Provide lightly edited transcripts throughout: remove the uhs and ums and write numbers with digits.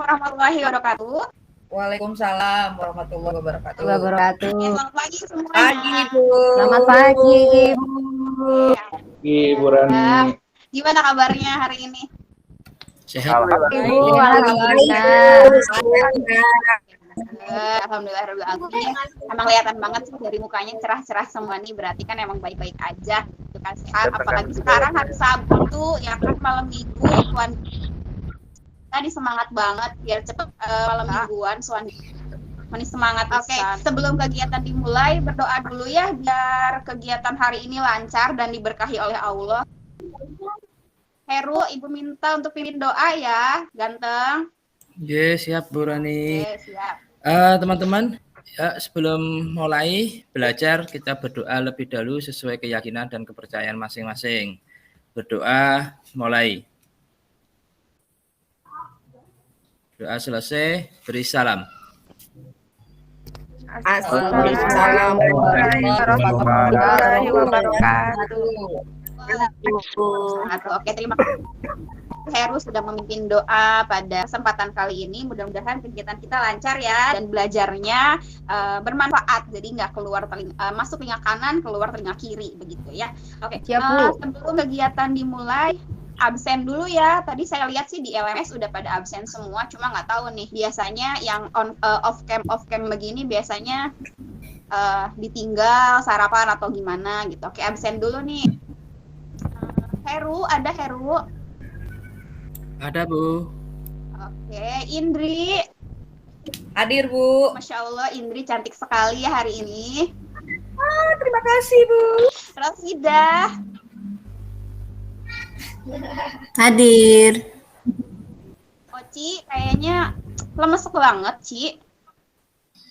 warahmatullahi wabarakatuh. Waalaikumsalam warahmatullahi wabarakatuh. Selamat pagi semuanya. Pagi, Bu. Selamat pagi, Ibu. Ibu Rani. Gimana kabarnya hari ini? Sehat. Ibu, Alhamdulillah. Alhamdulillah. Emang kelihatan banget sih dari mukanya cerah-cerah semua nih, berarti kan emang baik-baik aja. Itu kan sehat, apalagi sekarang hari Sabtu, ya kan malam minggu, Tuan. Tadi semangat banget biar cepet malam mingguan, Suan. Manis semangat. Oke, sebelum kegiatan dimulai, berdoa dulu ya biar kegiatan hari ini lancar dan diberkahi oleh Allah. Heru, Ibu minta untuk pimpin doa ya, ganteng. Yes, siap Bu Rani. Oke, siap. Teman-teman, ya, sebelum mulai belajar kita berdoa lebih dahulu sesuai keyakinan dan kepercayaan masing-masing. Berdoa mulai. Doa selesai, beri salam. Assalamualaikum warahmatullahi wabarakatuh. Oke, terima kasih. Heru sudah memimpin doa pada kesempatan kali ini. Mudah-mudahan kegiatan kita lancar ya dan belajarnya bermanfaat. Jadi nggak keluar masuk telinga kanan, keluar telinga kiri begitu ya. Oke. Sebelum kegiatan dimulai, absen dulu ya. Tadi saya lihat sih di LMS udah pada absen semua. Cuma nggak tahu nih. Biasanya yang off cam begini biasanya ditinggal sarapan atau gimana gitu. Oke, absen dulu nih. Heru, ada Heru? Ada Bu. Oke, Indri. Hadir, Bu. Masya Allah, Indri cantik sekali ya hari ini. Terima kasih, Bu. Rosidah. Hadir. Oci, kayaknya lemes banget, Ci.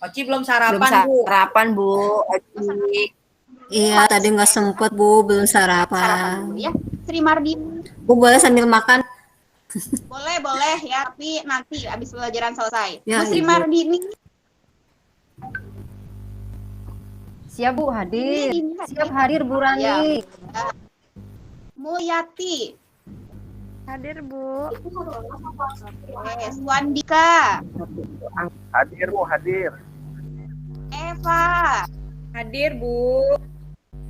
Oci belum sarapan, Bu. Sarapan, Bu. Oci. Iya, tadi nggak sempet, Bu. Belum Sarapan sarapan. dulu ya. Sri Mardini. Bu, boleh sambil makan? Boleh ya, tapi nanti habis pelajaran selesai. Ya, Bu Sri Ibu. Mardini. Siap Bu, hadir. Ini Siap hadir Bu Rani. Ya. Mulyati. Hadir Bu. Oke, Swandika. Hadir, Bu, hadir. Eva. Hadir, Bu.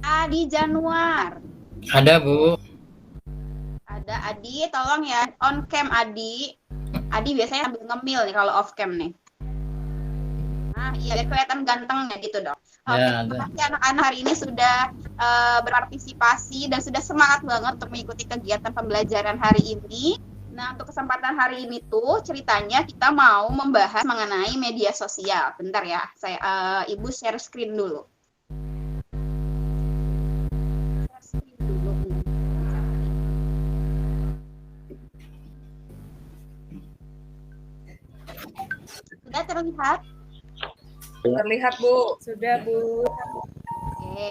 Adi Januar. Ada Bu. Ada Adi, tolong ya on cam Adi. Adi biasanya sambil ngemil nih kalau off cam nih. Nah, iya biar kelihatan gantengnya gitu dong. Oke, Ya, terima kasih anak-anak hari ini sudah berpartisipasi dan sudah semangat banget untuk mengikuti kegiatan pembelajaran hari ini. Nah, untuk kesempatan hari ini tuh ceritanya kita mau membahas mengenai media sosial. Bentar ya, saya Ibu share screen dulu. Share screen dulu. Sudah terlihat? Terlihat, Bu. Sudah, Bu. Oke.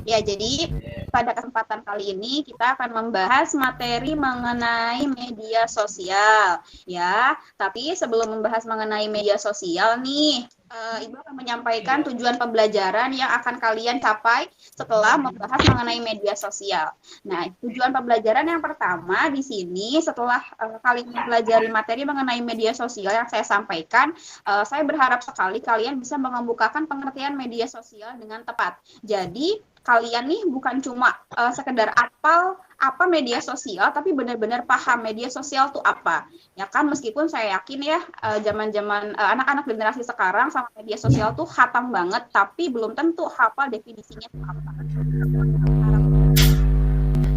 Ya, jadi pada kesempatan kali ini kita akan membahas materi mengenai media sosial, ya. Tapi sebelum membahas mengenai media sosial nih, Ibu akan menyampaikan tujuan pembelajaran yang akan kalian capai setelah membahas mengenai media sosial. Nah, tujuan pembelajaran yang pertama di sini setelah kalian mempelajari materi mengenai media sosial yang saya sampaikan, saya berharap sekali kalian bisa mengemukakan pengertian media sosial dengan tepat. Jadi, kalian nih bukan cuma sekedar apa media sosial, tapi benar-benar paham media sosial tuh apa. Ya kan, meskipun saya yakin ya, zaman-zaman anak-anak generasi sekarang sama media sosial tuh khatam banget, tapi belum tentu hafal definisinya tuh apa.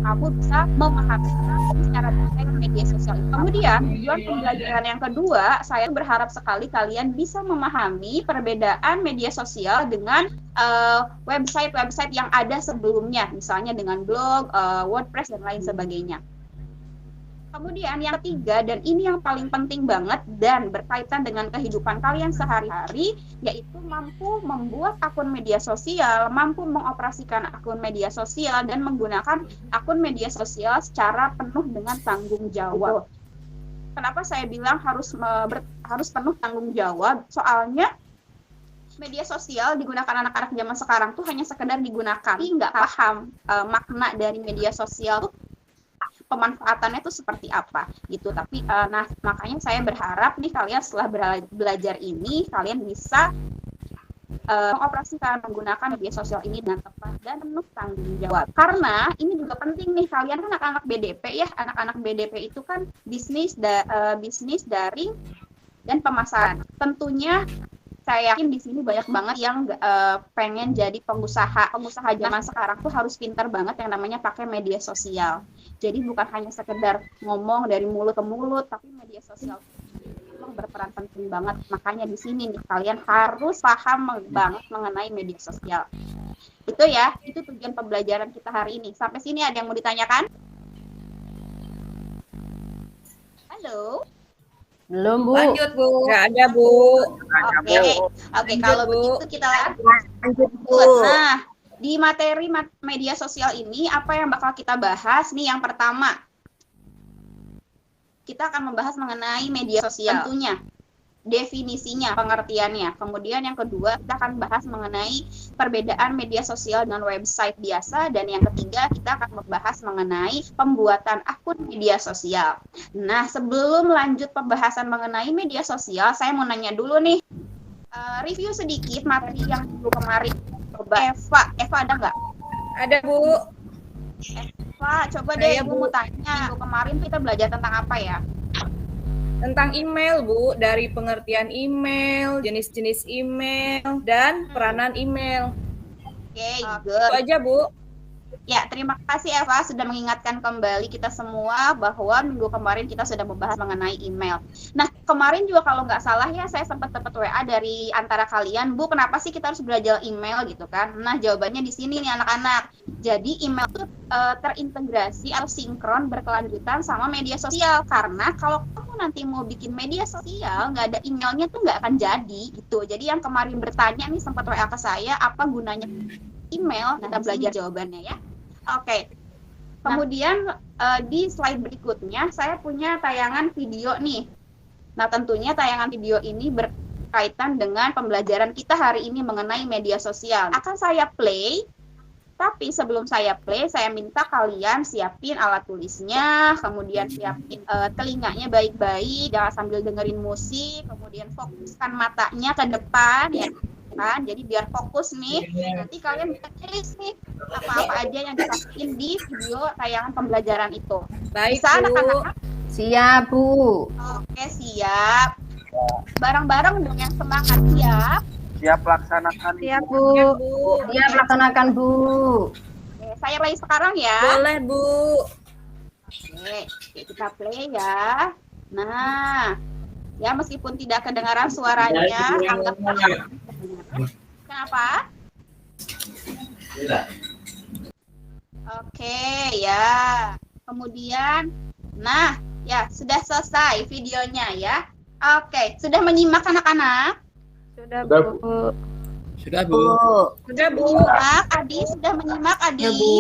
Kamu bisa memahami secara detail media sosial. Kemudian, tujuan pembelajaran yang kedua, saya berharap sekali kalian bisa memahami perbedaan media sosial dengan website-website yang ada sebelumnya, misalnya dengan blog, WordPress, dan lain sebagainya. Kemudian yang ketiga, dan ini yang paling penting banget dan berkaitan dengan kehidupan kalian sehari-hari, yaitu mampu membuat akun media sosial, mampu mengoperasikan akun media sosial, dan menggunakan akun media sosial secara penuh dengan tanggung jawab. Kenapa saya bilang harus penuh tanggung jawab? Soalnya media sosial digunakan anak-anak zaman sekarang tuh hanya sekedar digunakan, tapi nggak paham makna dari media sosial tuh pemanfaatannya itu seperti apa gitu. Tapi nah makanya saya berharap nih kalian setelah belajar ini kalian bisa mengoperasikan menggunakan media sosial ini dengan tepat dan penuh tanggung jawab. Karena ini juga penting nih, kalian kan anak-anak BDP ya, anak-anak BDP itu kan bisnis daring dan pemasaran. Tentunya saya yakin di sini banyak banget yang pengen jadi pengusaha. Pengusaha zaman sekarang tuh harus pintar banget yang namanya pakai media sosial. Jadi bukan hanya sekedar ngomong dari mulut ke mulut, tapi media sosial berperan penting banget. Makanya di sini nih kalian harus paham banget mengenai media sosial. Itu ya, itu tujuan pembelajaran kita hari ini. Sampai sini ada yang mau ditanyakan? Halo? Belum, Bu. Lanjut, Bu. Nggak ada, Bu. Oke, kalau begitu kita lanjut. Nah, di materi media sosial ini apa yang bakal kita bahas nih? Yang pertama, kita akan membahas mengenai media sosial tentunya, definisinya, pengertiannya. Kemudian yang kedua, kita akan bahas mengenai perbedaan media sosial dengan website biasa. Dan yang ketiga, kita akan membahas mengenai pembuatan akun media sosial. Nah, sebelum lanjut pembahasan mengenai media sosial, saya mau nanya dulu nih, review sedikit materi yang dulu kemarin. Coba Eva ada nggak? Ada, Bu. Eva, coba deh, Ibu mau tanya. Minggu kemarin kita belajar tentang apa ya? Tentang email, Bu. Dari pengertian email, jenis-jenis email, dan peranan email. Oke, Itu good. aja, Bu. Ya, terima kasih Eva sudah mengingatkan kembali kita semua bahwa minggu kemarin kita sudah membahas mengenai email. Nah, kemarin juga kalau nggak salah ya, saya sempat dapat WA dari antara kalian, Bu, kenapa sih kita harus belajar email gitu kan? Nah, jawabannya di sini nih anak-anak. Jadi email itu terintegrasi atau sinkron berkelanjutan sama media sosial. Karena kalau kamu nanti mau bikin media sosial, nggak ada emailnya tuh nggak akan jadi gitu. Jadi yang kemarin bertanya nih sempat WA ke saya, apa gunanya email? Kita belajar jawabannya ya. Oke. Kemudian di slide berikutnya saya punya tayangan video nih. Nah, tentunya tayangan video ini berkaitan dengan pembelajaran kita hari ini mengenai media sosial. Akan saya play, tapi sebelum saya play, saya minta kalian siapin alat tulisnya, kemudian siapin telinganya baik-baik, jangan sambil dengerin musik, kemudian fokuskan matanya ke depan ya. Kan? Jadi biar fokus nih, nanti kalian bisa tulis nih apa-apa aja yang disampaikan di video tayangan pembelajaran itu. Baik, Bisa Bu. anak-anak? Siap, Bu. Oke, siap. Bareng-bareng dong yang semangat, siap. Siap laksanakan. Siap, Ibu. Bu. Ya, Bu. Siap laksanakan, Bu. Oke, saya play sekarang ya. Boleh, Bu. Oke, kita play ya. Nah, ya meskipun tidak kedengaran suaranya, anggaplah. Kenapa? Oke, ya. Kemudian, nah, ya sudah selesai videonya ya. Oke, sudah menyimak anak-anak? Sudah, Bu. Sudah, Bu. Sudah, Bu. Menyimak, Adi sudah menyimak, Adi. Ya, Bu.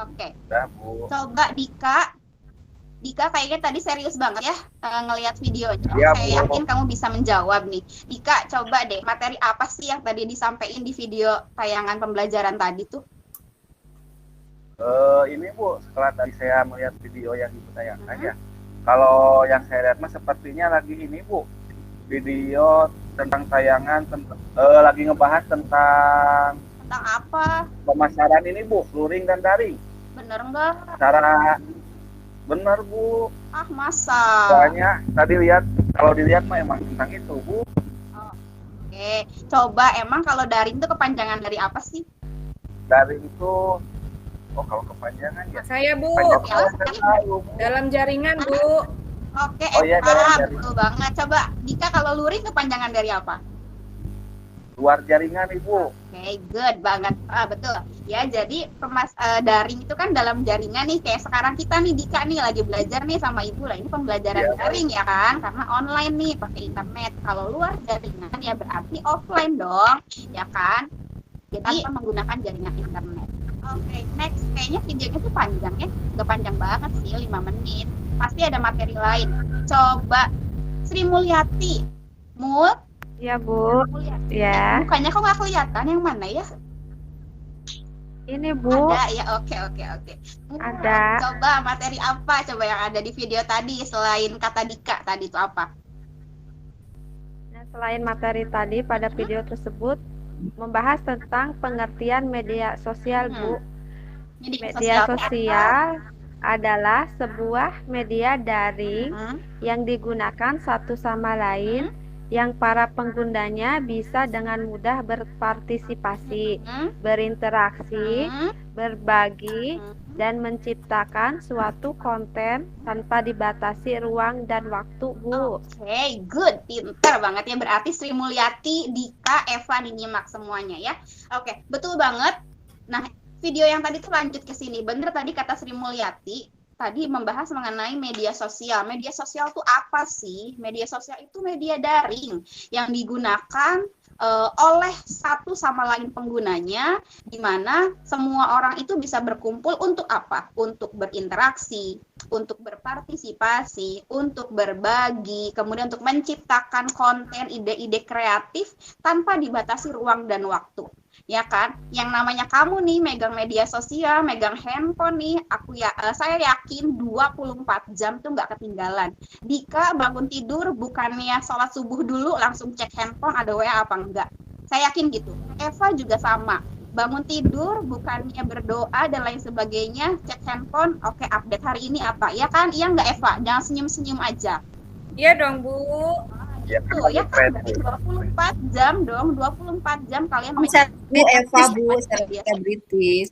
Oke, Sudah, Bu. coba Dika kayaknya tadi serius banget ya ngelihat videonya. Iya, Saya Bu. yakin kamu bisa menjawab nih. Dika, coba deh materi apa sih yang tadi disampaikan di video tayangan pembelajaran tadi tuh? Ini Bu, setelah tadi saya melihat video yang Ibu tayangkan ya. Kalau yang saya lihat mah sepertinya lagi ini Bu, video tentang tayangan lagi ngebahas tentang Tentang apa? pemasaran ini Bu, luring dan daring. Bener nggak? Cara benar Bu, Ah, masa? soalnya tadi kalau dilihat mah emang tentang itu Bu. Oke, coba emang kalau daring tuh kepanjangan dari apa sih? Daring itu, kalau kepanjangan ya. Saya, Bu. Panjang Ya, saya tahu, Bu. Dalam jaringan, Bu. Oke, Oh iya, dalam Eva, jaring. betul banget. Coba Dika kalau luring kepanjangan dari apa? Luar jaringan Ibu. Oke, good banget. Betul. Ya, jadi daring itu kan dalam jaringan nih. Kayak sekarang kita nih, Dika nih lagi belajar nih sama Ibu lah. Ini pembelajaran Iya. daring ya kan? Karena online nih, pakai internet. Kalau luar jaringan ya berarti offline dong, ya kan? Jadi tanpa menggunakan jaringan internet. Oke, next. Kayaknya videonya tuh panjang ya. Gak panjang banget sih, 5 menit. Pasti ada materi lain. Coba Sri Mulyati. Ya, Bu. Mulyati. Ya. Mukanya kok nggak kelihatan, yang mana ya? Ini Bu, Ada ya, oke. ada. Coba materi apa coba yang ada di video tadi selain kata Dika tadi itu apa? Nah, selain materi tadi pada video tersebut membahas tentang pengertian media sosial, Bu. Media sosial adalah sebuah media daring yang digunakan satu sama lain yang para penggunanya bisa dengan mudah berpartisipasi, berinteraksi, berbagi, dan menciptakan suatu konten tanpa dibatasi ruang dan waktu, Bu. Oke, good. Pinter banget ya. Berarti Sri Mulyati, Dika, Eva nyimak semuanya ya. Oke, betul banget. Nah, video yang tadi tuh lanjut ke sini. Bener tadi kata Sri Mulyati, tadi membahas mengenai media sosial. Media sosial tuh apa sih? Media sosial itu media daring yang digunakan oleh satu sama lain penggunanya, di mana semua orang itu bisa berkumpul untuk apa? Untuk berinteraksi, untuk berpartisipasi, untuk berbagi, kemudian untuk menciptakan konten, ide-ide kreatif tanpa dibatasi ruang dan waktu. Ya kan, yang namanya kamu nih megang media sosial, megang handphone nih, saya yakin 24 jam tuh nggak ketinggalan. Dika bangun tidur bukannya sholat subuh dulu langsung cek handphone ada WA apa enggak. Saya yakin gitu. Eva juga sama. Bangun tidur bukannya berdoa dan lain sebagainya, cek handphone, oke, update hari ini apa. Ya kan? Iya nggak Eva? Jangan senyum-senyum aja. Iya dong, Bu. Ya, Tuh, ya kan, berarti 24 jam dong, 24 jam kalian Eva, Bu, selebritis.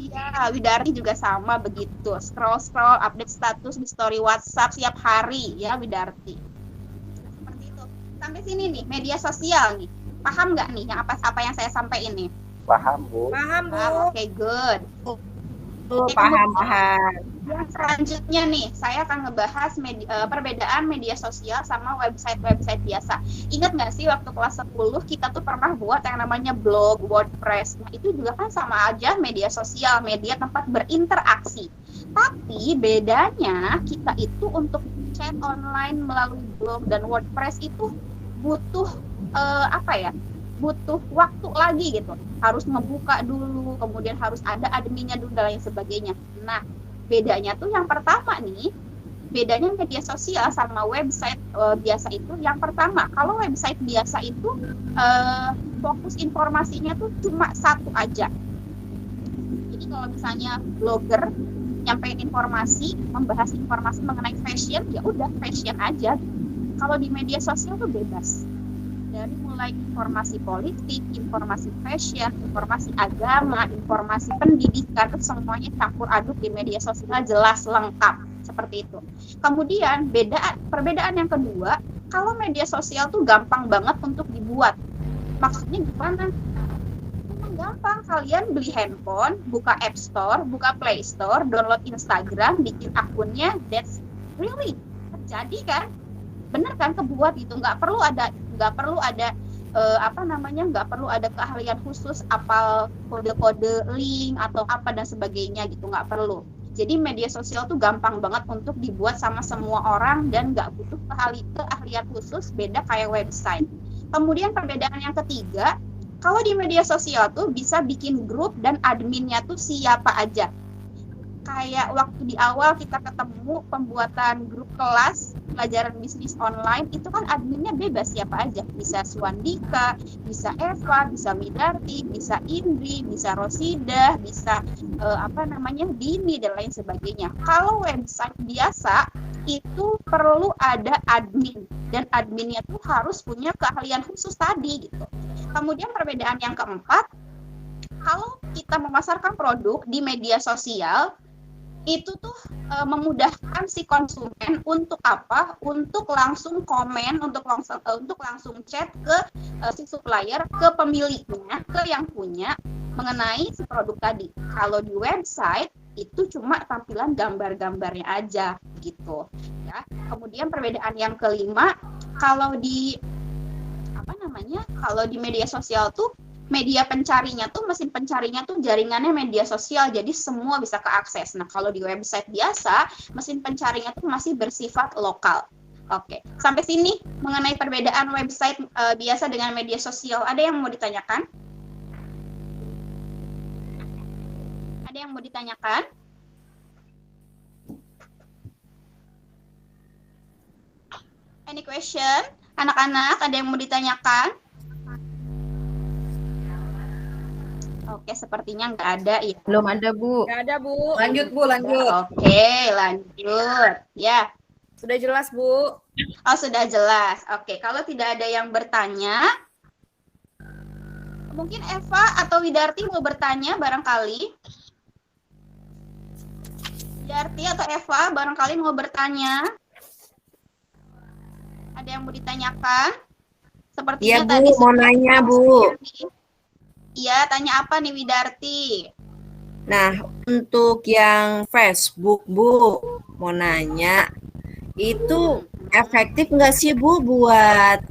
Iya, Widarti juga sama begitu. Scroll, update status di story WhatsApp setiap hari ya, Widarti. Seperti itu. Sampai sini nih, media sosial nih. Paham nggak nih yang apa yang saya sampaikan ini? Paham, Bu. Paham, Bu. Oke, good. Oke, Paham. Yang selanjutnya nih, saya akan ngebahas perbedaan media sosial sama website biasa. Ingat nggak sih waktu kelas 10 kita tuh pernah buat yang namanya blog, WordPress. Nah, itu juga kan sama aja media sosial, media tempat berinteraksi. Tapi bedanya kita itu untuk chat online melalui blog dan WordPress itu butuh butuh waktu lagi gitu. Harus membuka dulu, kemudian harus ada adminnya dulu dan lain sebagainya. Nah, bedanya tuh yang pertama nih, bedanya media sosial sama website biasa itu yang pertama, kalau website biasa itu fokus informasinya tuh cuma satu aja. Jadi kalau misalnya blogger nyampein informasi, membahas informasi mengenai fashion, ya udah fashion aja. Kalau di media sosial tuh bebas. Dari mulai informasi politik, informasi fashion, informasi agama, informasi pendidikan, itu semuanya campur aduk di media sosial, jelas lengkap seperti itu. Kemudian perbedaan yang kedua, kalau media sosial tuh gampang banget untuk dibuat. Maksudnya gimana? Memang gampang, kalian beli handphone, buka App Store, buka Play Store, download Instagram, bikin akunnya, that's really terjadi kan? Bener kan, kebuat gitu, nggak perlu ada keahlian khusus apal kode-kode link atau apa dan sebagainya gitu, nggak perlu. Jadi media sosial tuh gampang banget untuk dibuat sama semua orang dan nggak butuh keahlian khusus, beda kayak website. Kemudian perbedaan yang ketiga, kalau di media sosial tuh bisa bikin grup dan adminnya tuh siapa aja. Kayak waktu di awal kita ketemu pembuatan grup kelas pelajaran bisnis online, itu kan adminnya bebas siapa aja, bisa Suandika, bisa Eva, bisa Widarti, bisa Indri, bisa Rosida, bisa Dini dan lain sebagainya. Kalau website biasa itu perlu ada admin dan adminnya tuh harus punya keahlian khusus tadi gitu. Kemudian perbedaan yang keempat, kalau kita memasarkan produk di media sosial itu tuh memudahkan si konsumen untuk apa? Untuk langsung komen, untuk langsung chat ke si supplier, ke pemiliknya, ke yang punya mengenai si produk tadi. Kalau di website itu cuma tampilan gambar-gambarnya aja gitu ya. Kemudian perbedaan yang kelima, kalau di media sosial tuh media pencarinya tuh, mesin pencarinya tuh jaringannya media sosial, jadi semua bisa keakses. Nah, kalau di website biasa, mesin pencarinya tuh masih bersifat lokal. Oke, sampai sini mengenai perbedaan website biasa dengan media sosial. Ada yang mau ditanyakan? yang mau ditanyakan? Any question? Anak-anak, ada yang mau ditanyakan? Oke, sepertinya nggak ada ya. Belum ada, Bu. Nggak ada, Bu. Lanjut, Bu, lanjut. Oke, lanjut. Ya, Sudah jelas, Bu. oh sudah jelas. Oke, kalau tidak ada yang bertanya, mungkin Eva atau Widarti mau bertanya barangkali. Widarti atau Eva barangkali mau bertanya. Ada yang mau ditanyakan? Sepertinya Iya, Bu, tadi mau nanya, Bu. Iya, tanya apa nih Widarti? Nah, untuk yang Facebook, Bu, mau nanya, itu efektif nggak sih, Bu, buat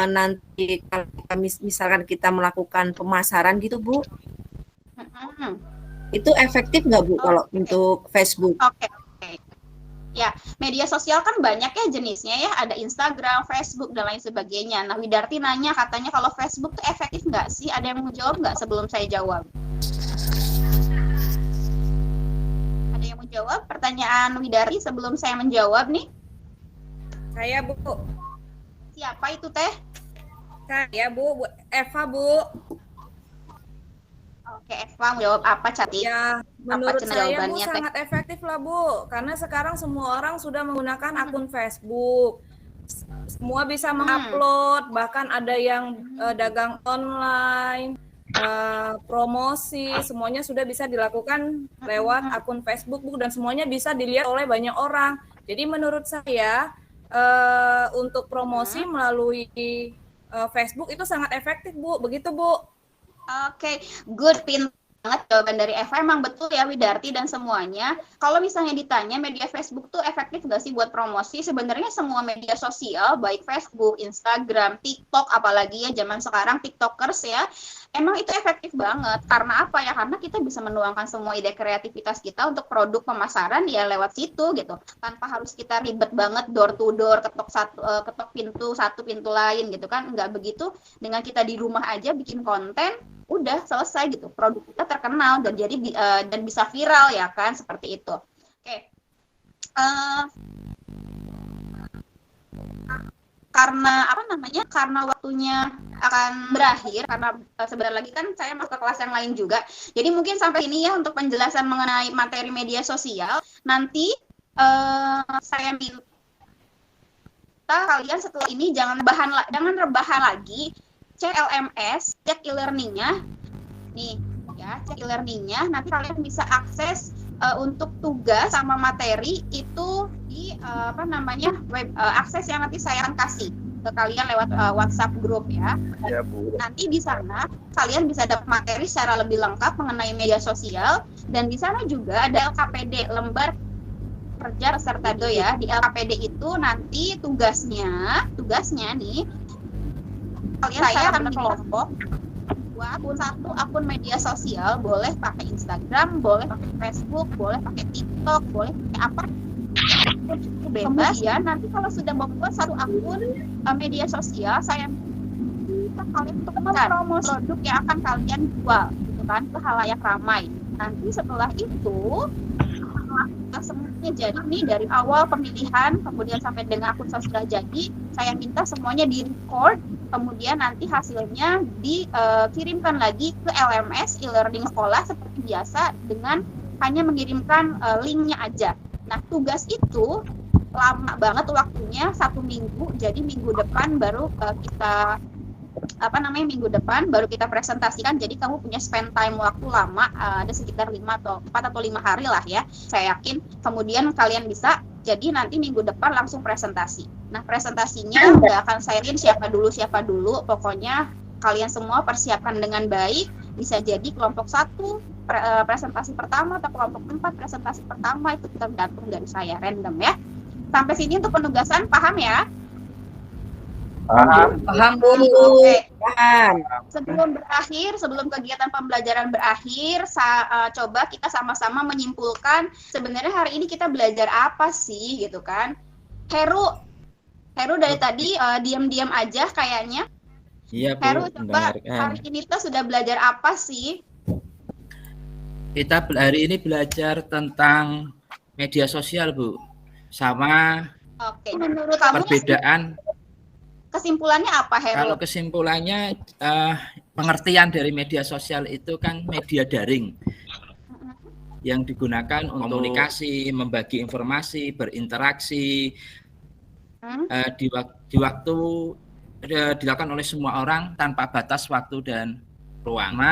nanti kalau misalkan kita melakukan pemasaran gitu, Bu? Hmm. Itu efektif nggak, Bu, kalau Oke. untuk Facebook? Oke. Ya, media sosial kan banyak ya jenisnya ya, ada Instagram, Facebook, dan lain sebagainya. Nah, Widarti nanya katanya kalau Facebook tuh efektif nggak sih? Ada yang mau jawab nggak sebelum saya jawab? Ada yang mau jawab pertanyaan Widarti sebelum saya menjawab nih? Saya, Bu. Siapa itu teh? Saya, Bu. Eva, Bu. Oke, Eva mau jawab apa, Cantik? Ya, menurut Cina saya, Bu, jawabannya, Teh? sangat efektif lah, Bu. Karena sekarang semua orang sudah menggunakan akun Facebook. Semua bisa mengupload, bahkan ada yang dagang online, promosi, semuanya sudah bisa dilakukan lewat akun Facebook, Bu, dan semuanya bisa dilihat oleh banyak orang. Jadi menurut saya, untuk promosi melalui Facebook itu sangat efektif, Bu. Begitu, Bu. Oke, good, pintar banget jawaban dari Eva. Emang betul ya Widarti dan semuanya. Kalau misalnya ditanya media Facebook tuh efektif nggak sih buat promosi? Sebenarnya semua media sosial, baik Facebook, Instagram, TikTok, apalagi ya zaman sekarang TikTokers ya, emang itu efektif banget. Karena apa ya? Karena kita bisa menuangkan semua ide kreativitas kita untuk produk pemasaran ya lewat situ gitu. Tanpa harus kita ribet banget door to door, ketok pintu satu pintu lain gitu kan. Nggak begitu. Dengan kita di rumah aja bikin konten, udah selesai gitu, produk kita terkenal dan jadi dan bisa viral ya kan, seperti itu. Oke. Karena apa namanya, karena waktunya akan berakhir, karena sebentar lagi kan saya masuk ke kelas yang lain juga, jadi mungkin sampai ini ya untuk penjelasan mengenai materi media sosial. Nanti saya minta kalian setelah ini jangan rebahan lagi, cek LMS, cek e-learningnya nih ya, cek e-learningnya. Nanti kalian bisa akses untuk tugas sama materi itu di akses yang nanti saya akan kasih ke kalian lewat WhatsApp grup ya. Ya, Bu. Nanti di sana kalian bisa dapat materi secara lebih lengkap mengenai media sosial, dan di sana juga ada LKPD, lembar kerja peserta do ya. Di LKPD itu nanti tugasnya nih, saya akan kelompok buat akun media sosial, boleh pakai Instagram, boleh pakai Facebook, boleh pakai TikTok, boleh pakai apa, bebas. Kemudian nanti kalau sudah membuat satu akun media sosial, saya minta kalian untuk mempromosi produk yang akan kalian jual gitu kan, ke halayak ramai. Nanti setelah itu semuanya jadi nih, dari awal pemilihan kemudian sampai dengan akun sosial jadi, saya minta semuanya di record, kemudian nanti hasilnya dikirimkan lagi ke LMS e-learning sekolah seperti biasa dengan hanya mengirimkan linknya aja. Nah, tugas itu lama banget waktunya, 1 minggu, jadi minggu depan baru minggu depan baru kita presentasikan. Jadi kamu punya spend time waktu lama, ada sekitar 4 atau 5 hari lah ya, saya yakin. Kemudian kalian bisa, jadi nanti minggu depan langsung presentasi. Nah, presentasinya nggak akan saya siapa dulu, pokoknya kalian semua persiapkan dengan baik. Bisa jadi kelompok 1 presentasi pertama, atau kelompok 4 presentasi pertama, itu tergantung dari saya, random ya. Sampai sini untuk penugasan, paham ya? Paham, Bu. Oke. Paham. Sebelum kegiatan pembelajaran berakhir, coba kita sama-sama menyimpulkan sebenarnya hari ini kita belajar apa sih gitu kan. Heru dari tadi diam-diam aja kayaknya. Iya, Bu. Heru, coba hari ini kita sudah belajar apa sih? Kita hari ini belajar tentang media sosial, Bu. Sama Oke, menurut kamu perbedaan. kesimpulannya apa, Heru? Kalau kesimpulannya, pengertian dari media sosial itu kan media daring yang digunakan untuk komunikasi, membagi informasi, berinteraksi di waktu dilakukan oleh semua orang tanpa batas waktu dan ruang.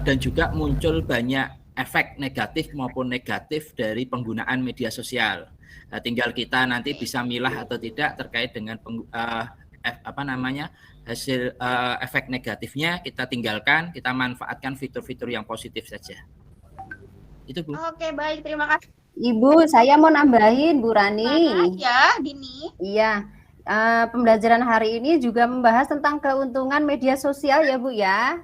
Dan juga muncul banyak efek negatif maupun negatif dari penggunaan media sosial. Tinggal kita nanti bisa milah atau tidak terkait dengan hasil efek negatifnya kita tinggalkan, kita manfaatkan fitur-fitur yang positif saja. Itu, Bu. Oke, baik, terima kasih. Ibu, saya mau nambahin, Bu Rani. Ya, Dini. Iya, pembelajaran hari ini juga membahas tentang keuntungan media sosial ya, Bu ya.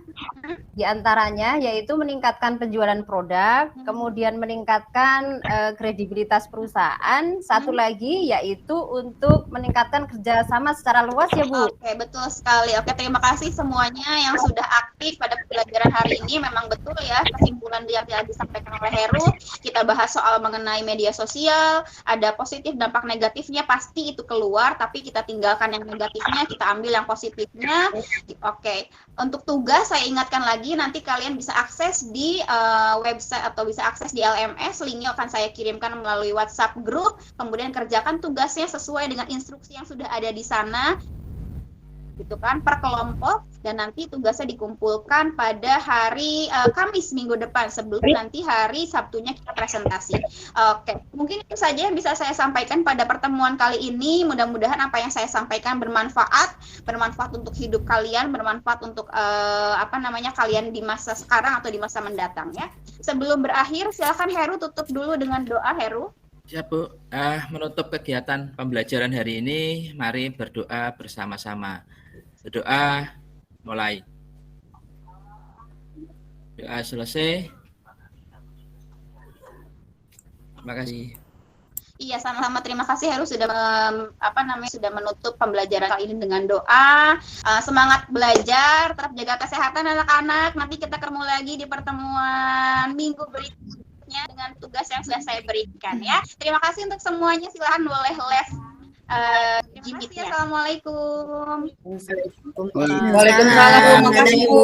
Di antaranya yaitu meningkatkan penjualan produk, kemudian meningkatkan kredibilitas perusahaan. Satu lagi yaitu untuk meningkatkan kerjasama secara luas ya, Bu. Oke, betul sekali. Oke, terima kasih semuanya yang sudah aktif pada pembelajaran hari ini. Memang betul ya kesimpulan yang disampaikan oleh Heru. Kita bahas soal mengenai media sosial, ada positif, dampak negatifnya pasti itu keluar, tapi kita tinggalkan yang negatifnya, kita ambil yang positifnya. Oke, untuk tugas saya ingatkan lagi, nanti kalian bisa akses di website atau bisa akses di LMS, linknya akan saya kirimkan melalui WhatsApp grup, kemudian kerjakan tugasnya sesuai dengan instruksi yang sudah ada di sana, gitu kan, per kelompok, dan nanti tugasnya dikumpulkan pada hari Kamis minggu depan sebelum nanti hari Sabtunya kita presentasi. Oke, mungkin itu saja yang bisa saya sampaikan pada pertemuan kali ini. Mudah-mudahan apa yang saya sampaikan bermanfaat untuk hidup kalian, bermanfaat untuk kalian di masa sekarang atau di masa mendatang ya. Sebelum berakhir, silakan Heru tutup dulu dengan doa, Heru. Siap, Bu. Menutup kegiatan pembelajaran hari ini, mari berdoa bersama-sama. Berdoa mulai. Doa selesai. Terima kasih. Iya, sama-sama. Terima kasih Heru sudah sudah menutup pembelajaran kali ini dengan doa. Semangat belajar, tetap jaga kesehatan anak-anak. Nanti kita ketemu lagi di pertemuan minggu berikutnya dengan tugas yang sudah saya berikan ya. Terima kasih untuk semuanya. Silahkan boleh les Assalamualaikum. Waalaikumsalam. Terima kasih, Bu.